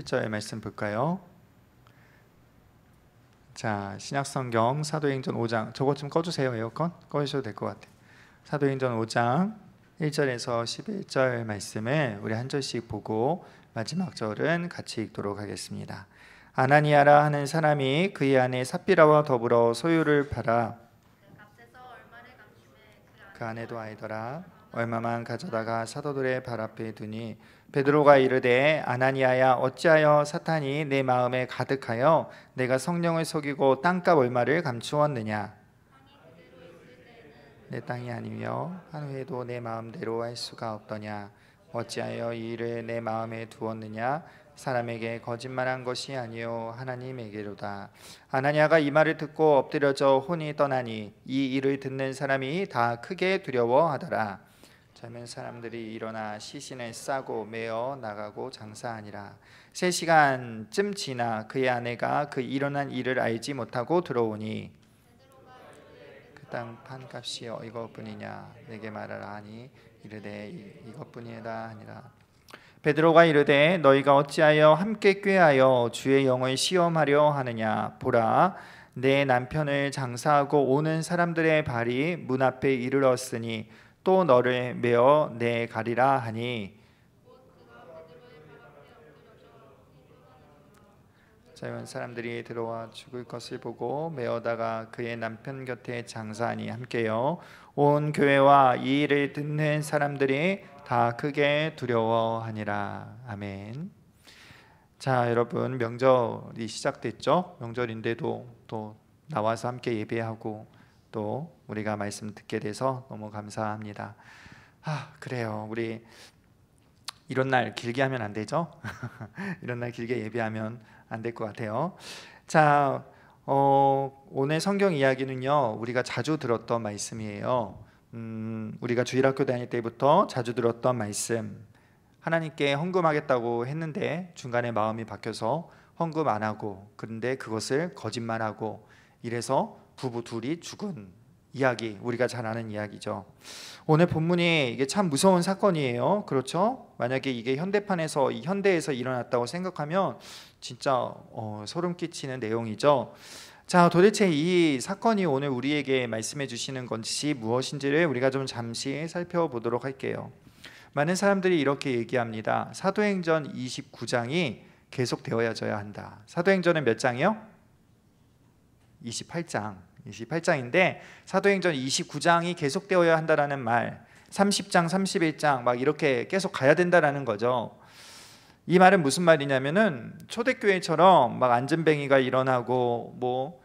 11절 말씀 볼까요? 자, 신약성경 사도행전 5장, 저것 좀 꺼주세요. 에어컨 꺼주셔도 될 것 같아요. 사도행전 5장 1절에서 11절 말씀을 우리 한 절씩 보고 마지막 절은 같이 읽도록 하겠습니다. 아나니아라 하는 사람이 그의 아내 삽비라와 더불어 소유를 팔아 그 아내도 아니더라 얼마만 가져다가 사도들의 발 앞에 두니 베드로가 이르되 아나니아야 어찌하여 사탄이 내 마음에 가득하여 내가 성령을 속이고 땅값 얼마를 감추었느냐. 내 땅이 아니며 한 후에도 내 마음대로 할 수가 없더냐. 어찌하여 이 일을 내 마음에 두었느냐. 사람에게 거짓말한 것이 아니요 하나님에게로다. 아나니아가 이 말을 듣고 엎드려져 혼이 떠나니 이 일을 듣는 사람이 다 크게 두려워하더라. 젊은 사람들이 일어나 시신을 싸고 메어 나가고 장사하니라. 3시간쯤 지나 그의 아내가 그 일어난 일을 알지 못하고 들어오니 그 땅 판값이 이것뿐이냐 내게 말하라 하니 이르되 이것뿐이다 하니라. 베드로가 이르되 너희가 어찌하여 함께 꾀하여 주의 영을 시험하려 하느냐. 보라 내 남편을 장사하고 오는 사람들의 발이 문 앞에 이르렀으니 또 너를 메어 내 가리라 하니 젊은 사람들이 들어와 죽을 것을 보고 메어다가 그의 남편 곁에 장사하니 함께요 온 교회와 이 일을 듣는 사람들이 다 크게 두려워하니라. 아멘. 자, 여러분 명절이 시작됐죠? 명절인데도 또 나와서 함께 예배하고 또 우리가 말씀 듣게 돼서 너무 감사합니다. 그래요. 우리 이런 날 길게 하면 안 되죠? 이런 날 길게 예배하면 안 될 것 같아요. 자, 오늘 성경 이야기는요 우리가 자주 들었던 말씀이에요. 우리가 주일학교 다닐 때부터 자주 들었던 말씀. 하나님께 헌금하겠다고 했는데 중간에 마음이 바뀌어서 헌금 안 하고 그런데 그것을 거짓말하고 이래서 부부 둘이 죽은 이야기, 우리가 잘 아는 이야기죠. 오늘 본문이 이게 참 무서운 사건이에요. 그렇죠? 만약에 이게 현대판에서 현대에서 일어났다고 생각하면 진짜 소름 끼치는 내용이죠. 자, 도대체 이 사건이 오늘 우리에게 말씀해 주시는 것이 무엇인지를 우리가 좀 잠시 살펴보도록 할게요. 많은 사람들이 이렇게 얘기합니다. 사도행전 29장이 계속되어야져야 한다. 사도행전은 몇 장이요? 28장인데 사도행전 29장이 계속되어야 한다라는 말, 30장, 31장 막 이렇게 계속 가야 된다라는 거죠. 이 말은 무슨 말이냐면은 초대교회처럼 막 안전뱅이가 일어나고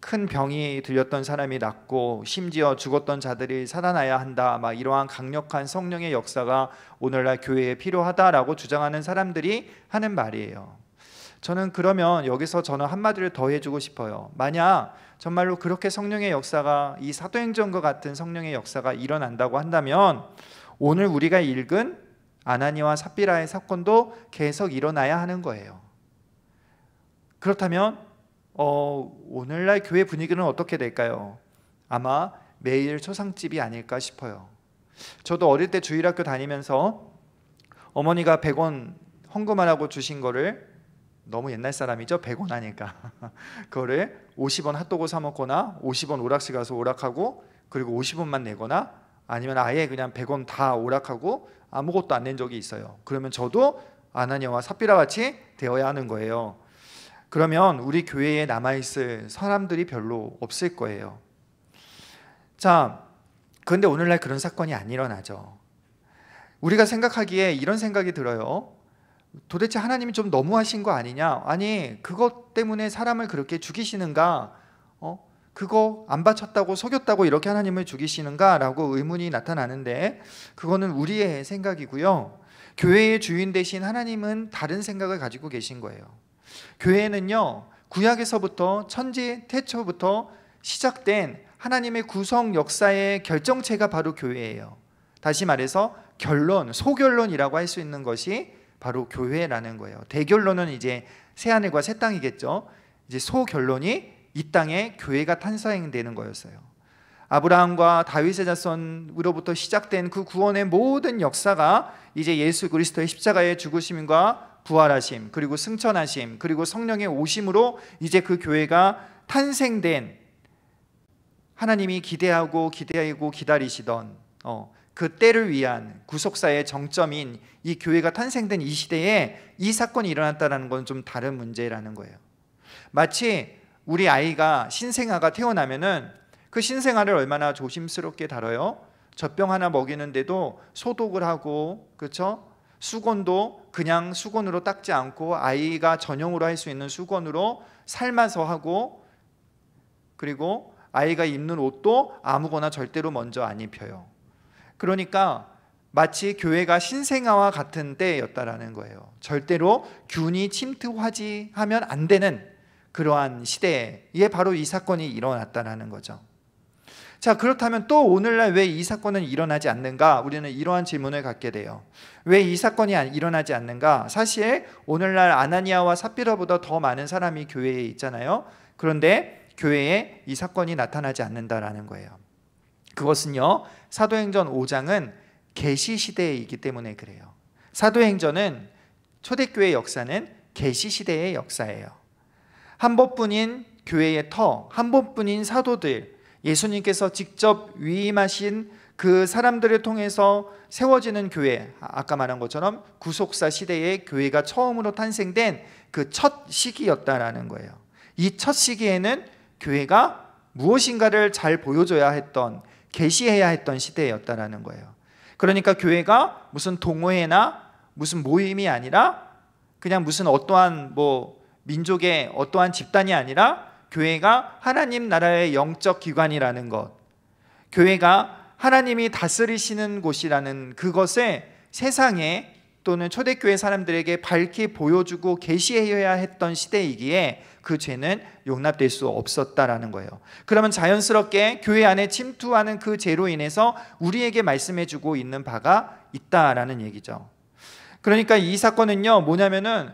큰 병이 들렸던 사람이 낫고 심지어 죽었던 자들이 살아나야 한다, 막 이러한 강력한 성령의 역사가 오늘날 교회에 필요하다라고 주장하는 사람들이 하는 말이에요. 저는 그러면 여기서 저는 한마디를 더 해주고 싶어요. 만약 정말로 그렇게 성령의 역사가 이 사도행전과 같은 성령의 역사가 일어난다고 한다면 오늘 우리가 읽은 아나니아와 삽비라의 사건도 계속 일어나야 하는 거예요. 그렇다면 오늘날 교회 분위기는 어떻게 될까요? 아마 매일 초상집이 아닐까 싶어요. 저도 어릴 때 주일학교 다니면서 어머니가 100원 헌금하라고 주신 거를, 너무 옛날 사람이죠? 100원 하니까 그거를 50원 핫도그 사 먹거나 50원 오락실 가서 오락하고 그리고 50원만 내거나 아니면 아예 그냥 100원 다 오락하고 아무것도 안 낸 적이 있어요. 그러면 저도 아나니아와 삽비라 같이 되어야 하는 거예요. 그러면 우리 교회에 남아있을 사람들이 별로 없을 거예요. 자, 그런데 오늘날 그런 사건이 안 일어나죠. 우리가 생각하기에 이런 생각이 들어요. 도대체 하나님이 좀 너무하신 거 아니냐? 아니, 그것 때문에 사람을 그렇게 죽이시는가? 그거 안 바쳤다고 속였다고 이렇게 하나님을 죽이시는가? 라고 의문이 나타나는데 그거는 우리의 생각이고요. 교회의 주인 대신 하나님은 다른 생각을 가지고 계신 거예요. 교회는요, 구약에서부터 천지 태초부터 시작된 하나님의 구성 역사의 결정체가 바로 교회예요. 다시 말해서 결론, 소결론이라고 할 수 있는 것이 바로 교회라는 거예요. 대결론은 이제 새하늘과 새 땅이겠죠. 이제 소결론이 이 땅에 교회가 탄생되는 거였어요. 아브라함과 다윗의 자손으로부터 시작된 그 구원의 모든 역사가 이제 예수 그리스도의 십자가의 죽으심과 부활하심, 그리고 승천하심, 그리고 성령의 오심으로 이제 그 교회가 탄생된, 하나님이 기대하고 기다리시던 그 때를 위한 구속사의 정점인 이 교회가 탄생된 이 시대에 이 사건이 일어났다는 건 좀 다른 문제라는 거예요. 마치 우리 아이가 신생아가 태어나면은 그 신생아를 얼마나 조심스럽게 다뤄요. 젖병 하나 먹이는데도 소독을 하고, 그렇죠? 수건도 그냥 수건으로 닦지 않고 아이가 전용으로 할 수 있는 수건으로 삶아서 하고, 그리고 아이가 입는 옷도 아무거나 절대로 먼저 안 입혀요. 그러니까 마치 교회가 신생아와 같은 때였다라는 거예요. 절대로 균이 침투하지 하면 안 되는 그러한 시대에 바로 이 사건이 일어났다라는 거죠. 자, 그렇다면 또 오늘날 왜 이 사건은 일어나지 않는가? 우리는 이러한 질문을 갖게 돼요. 왜 이 사건이 일어나지 않는가? 사실 오늘날 아나니아와 삽비라보다 더 많은 사람이 교회에 있잖아요. 그런데 교회에 이 사건이 나타나지 않는다라는 거예요. 그것은요, 사도행전 5장은 계시 시대이기 때문에 그래요. 사도행전은, 초대교회 역사는 계시 시대의 역사예요. 한 번뿐인 교회의 터, 한 번뿐인 사도들, 예수님께서 직접 위임하신 그 사람들을 통해서 세워지는 교회, 아까 말한 것처럼 구속사 시대에 교회가 처음으로 탄생된 그 첫 시기였다라는 거예요. 이 첫 시기에는 교회가 무엇인가를 잘 보여줘야 했던, 계시해야 했던 시대였다라는 거예요. 그러니까 교회가 무슨 동호회나 무슨 모임이 아니라, 그냥 무슨 어떠한 민족의 어떠한 집단이 아니라 교회가 하나님 나라의 영적 기관이라는 것, 교회가 하나님이 다스리시는 곳이라는 그것을 세상에 또는 초대교회 사람들에게 밝히 보여주고 계시해야 했던 시대이기에 그 죄는 용납될 수 없었다라는 거예요. 그러면 자연스럽게 교회 안에 침투하는 그 죄로 인해서 우리에게 말씀해주고 있는 바가 있다라는 얘기죠. 그러니까 이 사건은요, 뭐냐면은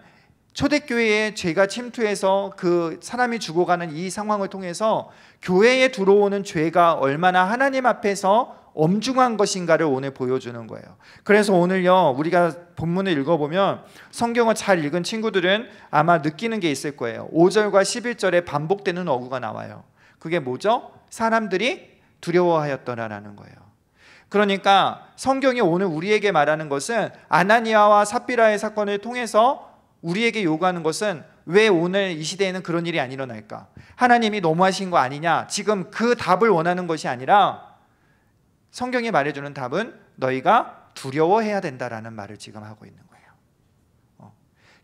초대교회에 죄가 침투해서 그 사람이 죽어가는 이 상황을 통해서 교회에 들어오는 죄가 얼마나 하나님 앞에서 엄중한 것인가를 오늘 보여주는 거예요. 그래서 오늘요, 우리가 본문을 읽어보면, 성경을 잘 읽은 친구들은 아마 느끼는 게 있을 거예요. 5절과 11절에 반복되는 어구가 나와요. 그게 뭐죠? 사람들이 두려워하였더라라는 거예요. 그러니까 성경이 오늘 우리에게 말하는 것은, 아나니아와 삽비라의 사건을 통해서 우리에게 요구하는 것은, 왜 오늘 이 시대에는 그런 일이 안 일어날까? 하나님이 너무하신 거 아니냐? 지금 그 답을 원하는 것이 아니라, 성경이 말해주는 답은 너희가 두려워해야 된다라는 말을 지금 하고 있는 거예요.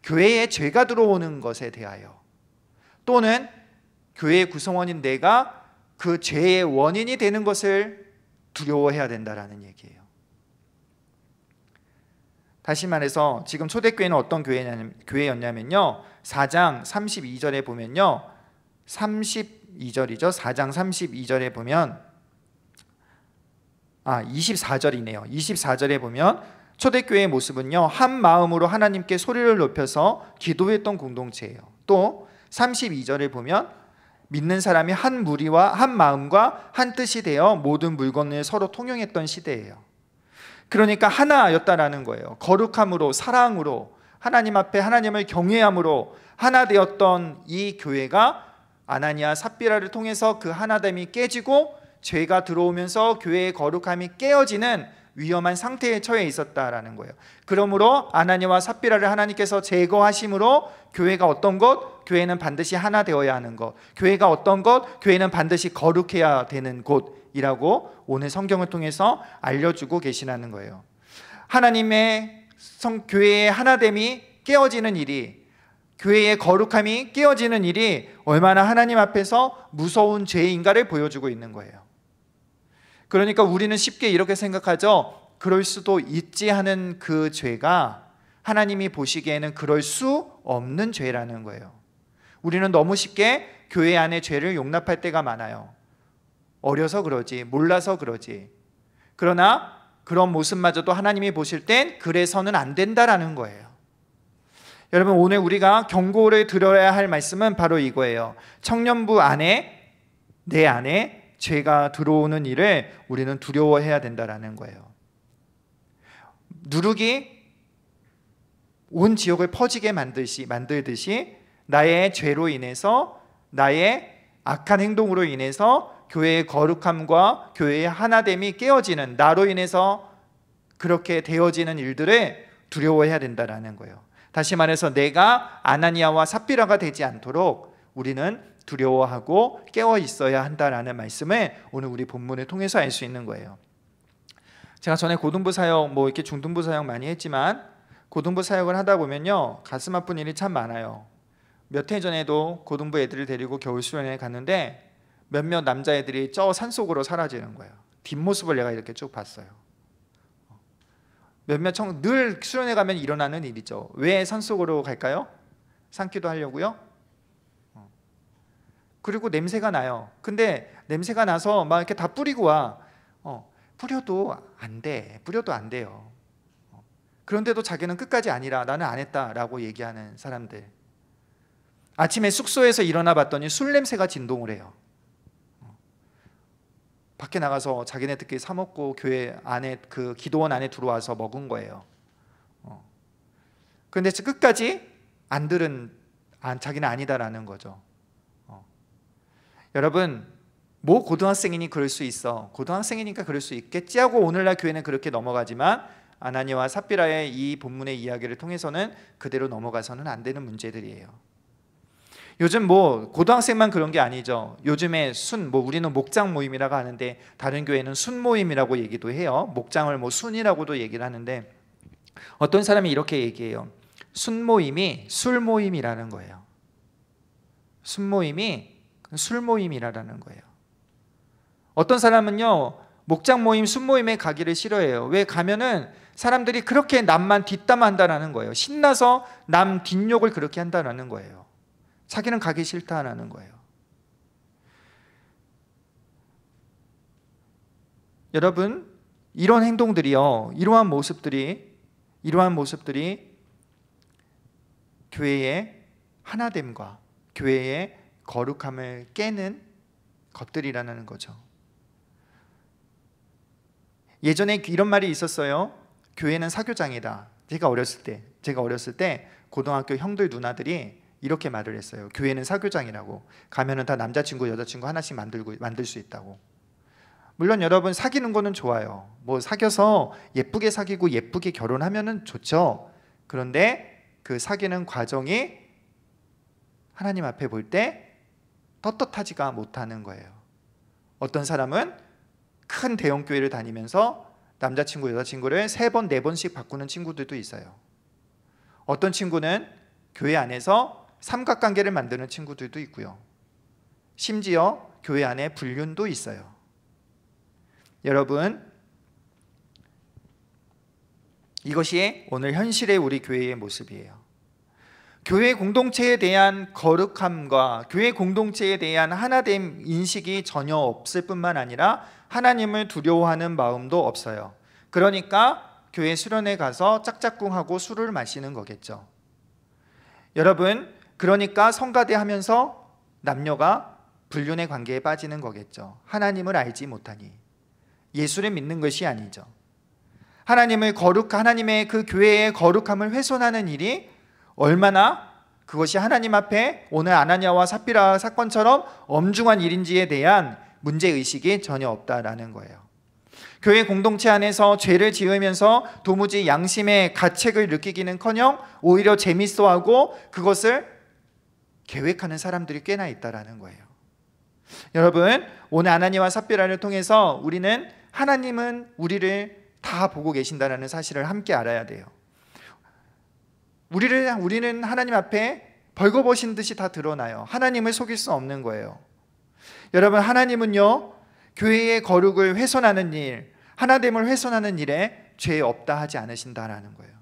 교회에 죄가 들어오는 것에 대하여, 또는 교회의 구성원인 내가 그 죄의 원인이 되는 것을 두려워해야 된다라는 얘기예요. 다시 말해서 지금 초대교회는 어떤 교회였냐면요, 4장 32절에 보면요, 32절이죠. 4장 32절에 보면 24절이네요. 24절에 보면 초대교회의 모습은요, 한 마음으로 하나님께 소리를 높여서 기도했던 공동체예요. 또 32절에 보면 믿는 사람이 한 무리와 한 마음과 한 뜻이 되어 모든 물건을 서로 통용했던 시대예요. 그러니까 하나였다라는 거예요. 거룩함으로, 사랑으로, 하나님 앞에 하나님을 경외함으로 하나 되었던 이 교회가 아나니아 삽비라를 통해서 그 하나됨이 깨지고 죄가 들어오면서 교회의 거룩함이 깨어지는 위험한 상태에 처해 있었다라는 거예요. 그러므로 아나니아와 삽비라를 하나님께서 제거하심으로 교회가 어떤 것? 교회는 반드시 하나 되어야 하는 것. 교회가 어떤 것? 교회는 반드시 거룩해야 되는 곳이라고 오늘 성경을 통해서 알려주고 계시라는 거예요. 하나님의 교회의 하나됨이 깨어지는 일이, 교회의 거룩함이 깨어지는 일이 얼마나 하나님 앞에서 무서운 죄인가를 보여주고 있는 거예요. 그러니까 우리는 쉽게 이렇게 생각하죠. 그럴 수도 있지 하는 그 죄가 하나님이 보시기에는 그럴 수 없는 죄라는 거예요. 우리는 너무 쉽게 교회 안에 죄를 용납할 때가 많아요. 어려서 그러지, 몰라서 그러지. 그러나 그런 모습마저도 하나님이 보실 땐 그래서는 안 된다라는 거예요. 여러분, 오늘 우리가 경고를 들어야 할 말씀은 바로 이거예요. 청년부 안에, 내 안에 죄가 들어오는 일을 우리는 두려워해야 된다라는 거예요. 누룩이 온 지역을 퍼지게 만들듯이 나의 죄로 인해서, 나의 악한 행동으로 인해서 교회의 거룩함과 교회의 하나됨이 깨어지는, 나로 인해서 그렇게 되어지는 일들을 두려워해야 된다는 거예요. 다시 말해서 내가 아나니아와 삽비라가 되지 않도록 우리는 두려워하고 깨어 있어야 한다라는 말씀을 오늘 우리 본문을 통해서 알 수 있는 거예요. 제가 전에 고등부 사역, 이렇게 중등부 사역 많이 했지만 고등부 사역을 하다 보면요, 가슴 아픈 일이 참 많아요. 몇 해 전에도 고등부 애들을 데리고 겨울 수련회에 갔는데 몇몇 남자애들이 저 산속으로 사라지는 거예요. 뒷모습을 내가 이렇게 쭉 봤어요. 늘 수련회 가면 일어나는 일이죠. 왜 산속으로 갈까요? 산기도 하려고요? 그리고 냄새가 나요. 근데 냄새가 나서 막 이렇게 다 뿌리고 와. 뿌려도 안 돼요. 그런데도 자기는 끝까지 아니라 나는 안 했다라고 얘기하는 사람들. 아침에 숙소에서 일어나 봤더니 술 냄새가 진동을 해요. 밖에 나가서 자기네들끼리 사 먹고 교회 안에 그 기도원 안에 들어와서 먹은 거예요. 그런데 끝까지 자기는 아니다라는 거죠. 여러분, 고등학생이니 그럴 수 있어, 고등학생이니까 그럴 수 있겠지 하고 오늘날 교회는 그렇게 넘어가지만 아나니아와 삽비라의 이 본문의 이야기를 통해서는 그대로 넘어가서는 안 되는 문제들이에요. 요즘 고등학생만 그런 게 아니죠. 요즘에 우리는 목장 모임이라고 하는데 다른 교회는 순 모임이라고 얘기도 해요. 목장을 순이라고도 얘기를 하는데 어떤 사람이 이렇게 얘기해요. 순 모임이 술 모임이라는 거예요. 순 모임이 술 모임이라는 거예요. 어떤 사람은요, 목장 모임, 순 모임에 가기를 싫어해요. 왜? 가면은 사람들이 그렇게 남만 뒷담한다라는 거예요. 신나서 남 뒷욕을 그렇게 한다라는 거예요. 자기는 가기 싫다라는 거예요. 여러분, 이런 행동들이요, 이러한 모습들이 교회의 하나됨과 교회의 거룩함을 깨는 것들이라는 거죠. 예전에 이런 말이 있었어요. 교회는 사교장이다. 제가 어렸을 때 고등학교 형들 누나들이 이렇게 말을 했어요. 교회는 사교장이라고. 가면은 다 남자친구 여자친구 하나씩 만들 수 있다고. 물론 여러분, 사귀는 거는 좋아요. 사귀어서 예쁘게 사귀고 예쁘게 결혼하면은 좋죠. 그런데 그 사귀는 과정이 하나님 앞에 볼 때 떳떳하지가 못하는 거예요. 어떤 사람은 큰 대형 교회를 다니면서 남자친구 여자친구를 3번 4번씩 바꾸는 친구들도 있어요. 어떤 친구는 교회 안에서 삼각관계를 만드는 친구들도 있고요. 심지어 교회 안에 불륜도 있어요. 여러분, 이것이 오늘 현실의 우리 교회의 모습이에요. 교회 공동체에 대한 거룩함과 교회 공동체에 대한 하나됨 인식이 전혀 없을 뿐만 아니라 하나님을 두려워하는 마음도 없어요. 그러니까 교회 수련회 가서 짝짝꿍하고 술을 마시는 거겠죠. 여러분, 그러니까 성가대 하면서 남녀가 불륜의 관계에 빠지는 거겠죠. 하나님을 알지 못하니. 예수를 믿는 것이 아니죠. 하나님의 그 교회의 거룩함을 훼손하는 일이 얼마나 그것이 하나님 앞에 오늘 아나니아와 삽비라 사건처럼 엄중한 일인지에 대한 문제의식이 전혀 없다라는 거예요. 교회 공동체 안에서 죄를 지으면서 도무지 양심의 가책을 느끼기는커녕 오히려 재밌어하고 그것을 계획하는 사람들이 꽤나 있다라는 거예요. 여러분, 오늘 아나니아와 삽비라를 통해서 하나님은 우리를 다 보고 계신다는 사실을 함께 알아야 돼요. 우리는 하나님 앞에 벌거벗은 듯이 다 드러나요. 하나님을 속일 수 없는 거예요. 여러분, 하나님은요, 교회의 거룩을 훼손하는 일, 하나됨을 훼손하는 일에 죄 없다 하지 않으신다라는 거예요.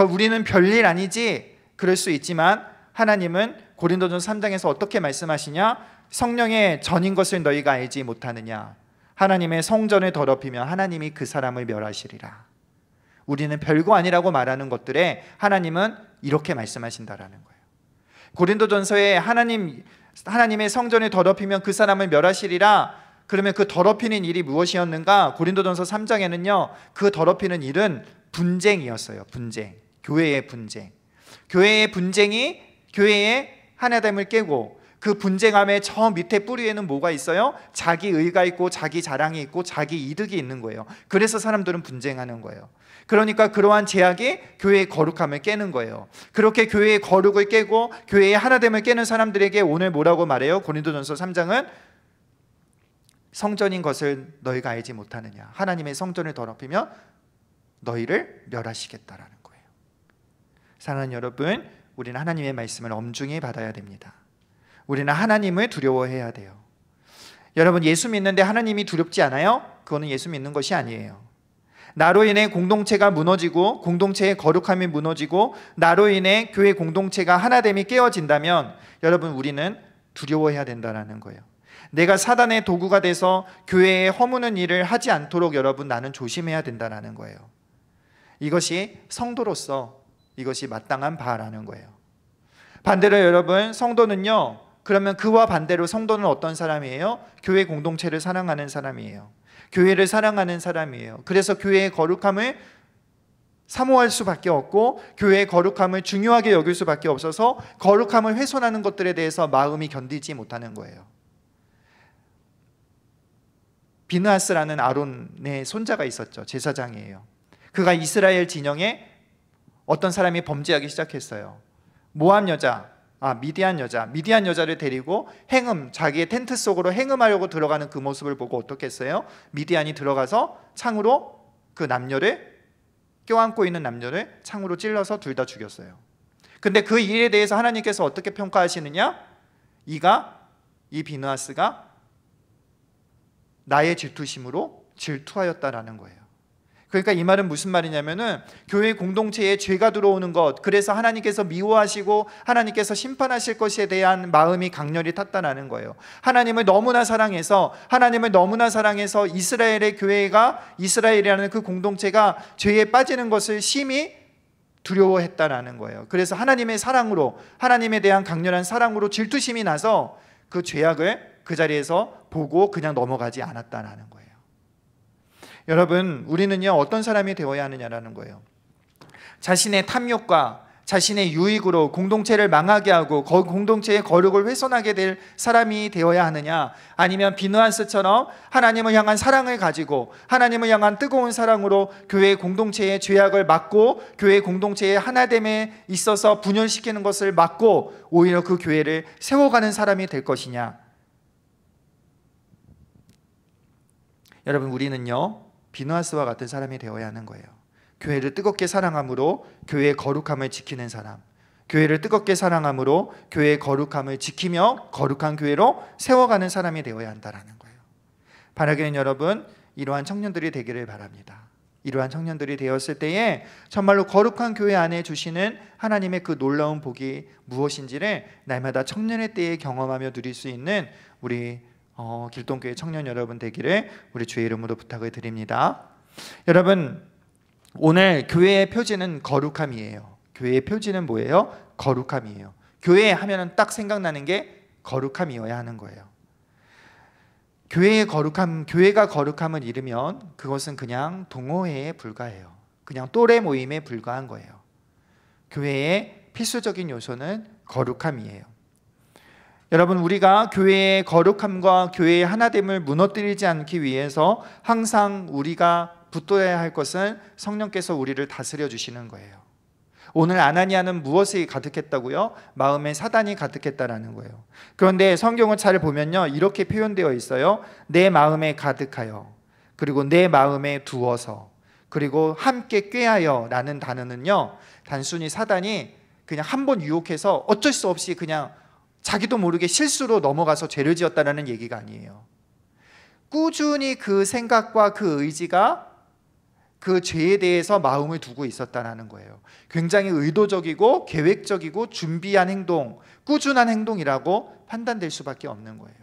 우리는 별일 아니지 그럴 수 있지만 하나님은 고린도전서 3장에서 어떻게 말씀하시냐? 성령의 전인 것을 너희가 알지 못하느냐? 하나님의 성전을 더럽히면 하나님이 그 사람을 멸하시리라. 우리는 별거 아니라고 말하는 것들에 하나님은 이렇게 말씀하신다라는 거예요. 고린도전서에 하나님의 성전을 더럽히면 그 사람을 멸하시리라. 그러면 그 더럽히는 일이 무엇이었는가? 고린도전서 3장에는요, 그 더럽히는 일은 분쟁이었어요. 분쟁. 교회의 분쟁. 교회의 분쟁이 교회의 하나됨을 깨고, 그 분쟁함의 저 밑에 뿌리에는 뭐가 있어요? 자기 의가 있고 자기 자랑이 있고 자기 이득이 있는 거예요. 그래서 사람들은 분쟁하는 거예요. 그러니까 그러한 제약이 교회의 거룩함을 깨는 거예요. 그렇게 교회의 거룩을 깨고 교회의 하나됨을 깨는 사람들에게 오늘 뭐라고 말해요? 고린도전서 3장은 성전인 것을 너희가 알지 못하느냐, 하나님의 성전을 더럽히면 너희를 멸하시겠다라는 거예요. 사랑하는 여러분, 우리는 하나님의 말씀을 엄중히 받아야 됩니다. 우리는 하나님을 두려워해야 돼요. 여러분, 예수 믿는데 하나님이 두렵지 않아요? 그거는 예수 믿는 것이 아니에요. 나로 인해 공동체가 무너지고 공동체의 거룩함이 무너지고 나로 인해 교회 공동체가 하나됨이 깨어진다면 여러분, 우리는 두려워해야 된다는 거예요. 내가 사단의 도구가 돼서 교회에 허무는 일을 하지 않도록 여러분, 나는 조심해야 된다는 거예요. 이것이 성도로서 이것이 마땅한 바라는 거예요. 반대로 여러분, 성도는요, 그러면 그와 반대로 성도는 어떤 사람이에요? 교회 공동체를 사랑하는 사람이에요. 교회를 사랑하는 사람이에요. 그래서 교회의 거룩함을 사모할 수밖에 없고 교회의 거룩함을 중요하게 여길 수밖에 없어서 거룩함을 훼손하는 것들에 대해서 마음이 견디지 못하는 거예요. 비느하스라는 아론의 손자가 있었죠. 제사장이에요. 그가 이스라엘 진영에 어떤 사람이 범죄하기 시작했어요. 모압 여자, 미디안 여자를 데리고 자기의 텐트 속으로 행음하려고 들어가는 그 모습을 보고 어떻게 했어요? 미디안이 들어가서 창으로 그 남녀를, 껴안고 있는 남녀를 창으로 찔러서 둘 다 죽였어요. 근데 그 일에 대해서 하나님께서 어떻게 평가하시느냐? 이 비느하스가 나의 질투심으로 질투하였다라는 거예요. 그러니까 이 말은 무슨 말이냐면은 교회 공동체에 죄가 들어오는 것, 그래서 하나님께서 미워하시고 하나님께서 심판하실 것에 대한 마음이 강렬히 탔다라는 거예요. 하나님을 너무나 사랑해서 이스라엘의 교회가, 이스라엘이라는 그 공동체가 죄에 빠지는 것을 심히 두려워했다라는 거예요. 그래서 하나님의 사랑으로, 하나님에 대한 강렬한 사랑으로 질투심이 나서 그 죄악을 그 자리에서 보고 그냥 넘어가지 않았다라는 거예요. 여러분, 우리는요, 어떤 사람이 되어야 하느냐라는 거예요. 자신의 탐욕과 자신의 유익으로 공동체를 망하게 하고 공동체의 거룩을 훼손하게 될 사람이 되어야 하느냐, 아니면 비느하스처럼 하나님을 향한 사랑을 가지고 하나님을 향한 뜨거운 사랑으로 교회 공동체의 죄악을 막고 교회 공동체의 하나됨에 있어서 분열시키는 것을 막고 오히려 그 교회를 세워가는 사람이 될 것이냐. 여러분, 우리는요, 비느하스와 같은 사람이 되어야 하는 거예요. 교회를 뜨겁게 사랑함으로 교회의 거룩함을 지키는 사람, 교회를 뜨겁게 사랑함으로 교회의 거룩함을 지키며 거룩한 교회로 세워가는 사람이 되어야 한다는 거예요. 바라기는 여러분, 이러한 청년들이 되기를 바랍니다. 이러한 청년들이 되었을 때에 정말로 거룩한 교회 안에 주시는 하나님의 그 놀라운 복이 무엇인지를 날마다 청년의 때에 경험하며 누릴 수 있는 우리 길동교회 청년 여러분 되기를 우리 주의 이름으로 부탁을 드립니다. 여러분, 오늘 교회의 표지는 거룩함이에요. 교회의 표지는 뭐예요? 거룩함이에요. 교회 하면은 딱 생각나는 게 거룩함이어야 하는 거예요. 교회가 거룩함을 잃으면 그것은 그냥 동호회에 불과해요. 그냥 또래 모임에 불과한 거예요. 교회의 필수적인 요소는 거룩함이에요. 여러분, 우리가 교회의 거룩함과 교회의 하나됨을 무너뜨리지 않기 위해서 항상 우리가 붙들어야 할 것은 성령께서 우리를 다스려 주시는 거예요. 오늘 아나니아는 무엇이 가득했다고요? 마음에 사단이 가득했다라는 거예요. 그런데 성경을 잘 보면요, 이렇게 표현되어 있어요. 내 마음에 가득하여, 그리고 내 마음에 두어서, 그리고 함께 꾀하여 라는 단어는요, 단순히 사단이 그냥 한 번 유혹해서 어쩔 수 없이 그냥 자기도 모르게 실수로 넘어가서 죄를 지었다는 얘기가 아니에요. 꾸준히 그 생각과 그 의지가 그 죄에 대해서 마음을 두고 있었다는 거예요. 굉장히 의도적이고 계획적이고 준비한 행동, 꾸준한 행동이라고 판단될 수밖에 없는 거예요.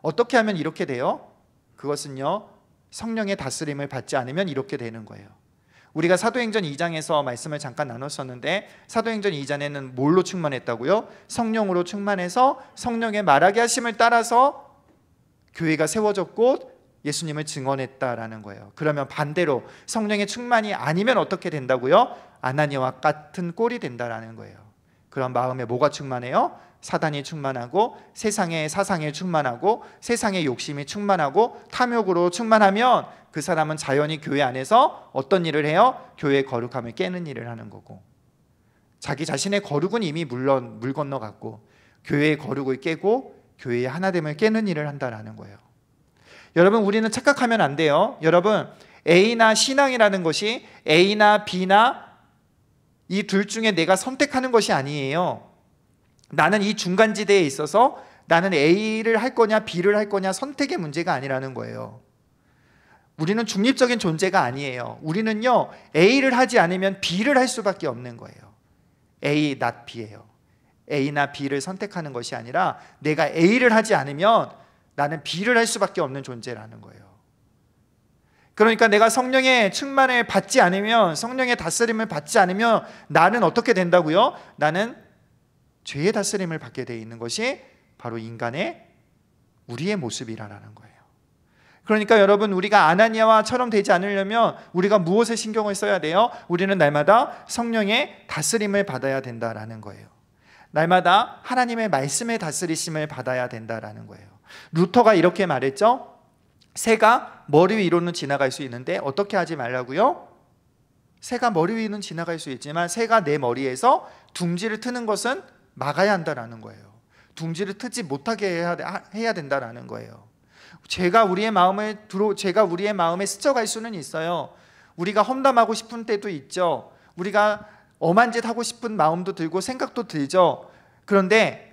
어떻게 하면 이렇게 돼요? 그것은요, 성령의 다스림을 받지 않으면 이렇게 되는 거예요. 우리가 사도행전 2장에서 말씀을 잠깐 나눴었는데, 사도행전 2장에는 뭘로 충만했다고요? 성령으로 충만해서 성령의 말하게 하심을 따라서 교회가 세워졌고 예수님을 증언했다라는 거예요. 그러면 반대로 성령의 충만이 아니면 어떻게 된다고요? 아나니아와 같은 꼴이 된다라는 거예요. 그런 마음에 뭐가 충만해요? 사단이 충만하고 세상의 사상에 충만하고 세상의 욕심이 충만하고 탐욕으로 충만하면 그 사람은 자연히 교회 안에서 어떤 일을 해요? 교회의 거룩함을 깨는 일을 하는 거고, 자기 자신의 거룩은 이미 물론 물 건너갔고 교회의 거룩을 깨고 교회의 하나됨을 깨는 일을 한다라는 거예요. 여러분, 우리는 착각하면 안 돼요. 여러분, A나 신앙이라는 것이 A나 B나 이 둘 중에 내가 선택하는 것이 아니에요. 나는 이 중간지대에 있어서 나는 A를 할 거냐 B를 할 거냐 선택의 문제가 아니라는 거예요. 우리는 중립적인 존재가 아니에요. 우리는요, A를 하지 않으면 B를 할 수밖에 없는 거예요. A, not B예요. A나 B를 선택하는 것이 아니라 내가 A를 하지 않으면 나는 B를 할 수밖에 없는 존재라는 거예요. 그러니까 내가 성령의 충만을 받지 않으면, 성령의 다스림을 받지 않으면 나는 어떻게 된다고요? 나는 죄의 다스림을 받게 되어 있는 것이 바로 인간의 우리의 모습이라는 거예요. 그러니까 여러분, 우리가 아나니아와처럼 되지 않으려면 우리가 무엇에 신경을 써야 돼요? 우리는 날마다 성령의 다스림을 받아야 된다라는 거예요. 날마다 하나님의 말씀의 다스리심을 받아야 된다라는 거예요. 루터가 이렇게 말했죠. 새가 머리 위로는 지나갈 수 있는데 어떻게 하지 말라고요? 새가 머리 위는 지나갈 수 있지만 새가 내 머리에서 둥지를 트는 것은 막아야 한다라는 거예요. 둥지를 트지 못하게 해야 된다라는 거예요. 죄가 우리의 마음에 스쳐갈 수는 있어요. 우리가 험담하고 싶은 때도 있죠. 우리가 엄한 짓 하고 싶은 마음도 들고 생각도 들죠. 그런데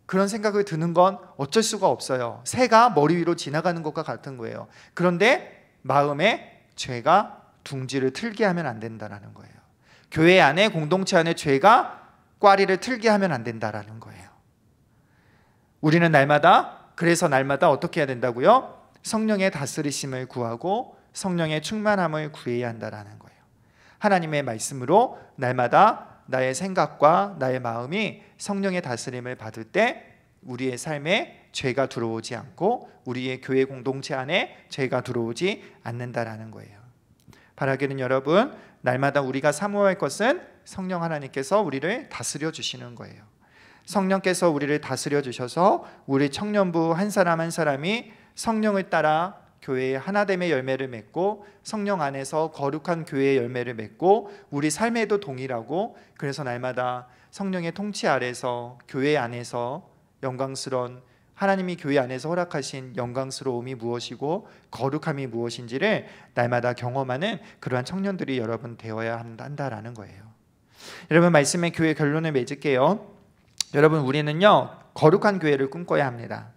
그런 생각을 드는 건 어쩔 수가 없어요. 새가 머리 위로 지나가는 것과 같은 거예요. 그런데 마음에 죄가 둥지를 틀게 하면 안 된다는 거예요. 교회 안에, 공동체 안에 죄가 꽈리를 틀게 하면 안 된다는 거예요. 우리는 그래서 날마다 어떻게 해야 된다고요? 성령의 다스리심을 구하고 성령의 충만함을 구해야 한다는 거예요. 하나님의 말씀으로 날마다 나의 생각과 나의 마음이 성령의 다스림을 받을 때 우리의 삶에 죄가 들어오지 않고 우리의 교회 공동체 안에 죄가 들어오지 않는다라는 거예요. 바라기는 여러분, 날마다 우리가 사모할 것은 성령 하나님께서 우리를 다스려 주시는 거예요. 성령께서 우리를 다스려 주셔서 우리 청년부 한 사람 한 사람이 성령을 따라 교회의 하나됨의 열매를 맺고 성령 안에서 거룩한 교회의 열매를 맺고 우리 삶에도 동일하고, 그래서 날마다 성령의 통치 아래서 교회 안에서 영광스러운, 하나님이 교회 안에서 허락하신 영광스러움이 무엇이고 거룩함이 무엇인지를 날마다 경험하는 그러한 청년들이 여러분 되어야 한다라는 거예요. 여러분, 말씀의 교회 결론을 맺을게요. 여러분, 우리는요 거룩한 교회를 꿈꿔야 합니다.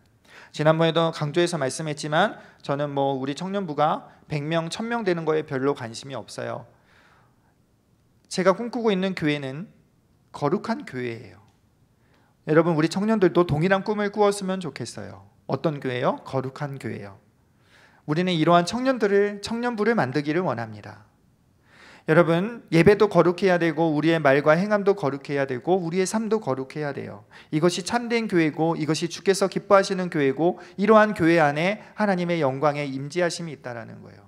지난번에도 강조해서 말씀했지만 저는 우리 청년부가 100명, 1000명 되는 거에 별로 관심이 없어요. 제가 꿈꾸고 있는 교회는 거룩한 교회예요. 여러분, 우리 청년들도 동일한 꿈을 꾸었으면 좋겠어요. 어떤 교회요? 거룩한 교회요. 우리는 이러한 청년부를 만들기를 원합니다. 여러분, 예배도 거룩해야 되고 우리의 말과 행함도 거룩해야 되고 우리의 삶도 거룩해야 돼요. 이것이 참된 교회고 이것이 주께서 기뻐하시는 교회고 이러한 교회 안에 하나님의 영광의 임재하심이 있다라는 거예요.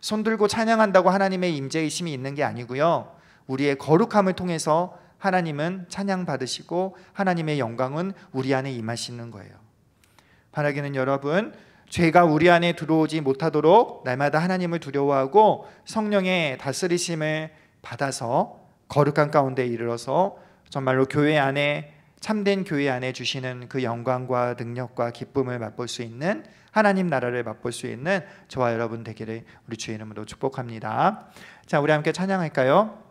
손들고 찬양한다고 하나님의 임재이심이 있는 게 아니고요, 우리의 거룩함을 통해서 하나님은 찬양 받으시고 하나님의 영광은 우리 안에 임하시는 거예요. 바라기는 여러분, 죄가 우리 안에 들어오지 못하도록 날마다 하나님을 두려워하고 성령의 다스리심을 받아서 거룩한 가운데 이르러서 정말로 교회 안에, 참된 교회 안에 주시는 그 영광과 능력과 기쁨을 맛볼 수 있는, 하나님 나라를 맛볼 수 있는 저와 여러분 되기를 우리 주의 이름으로 축복합니다. 자, 우리 함께 찬양할까요?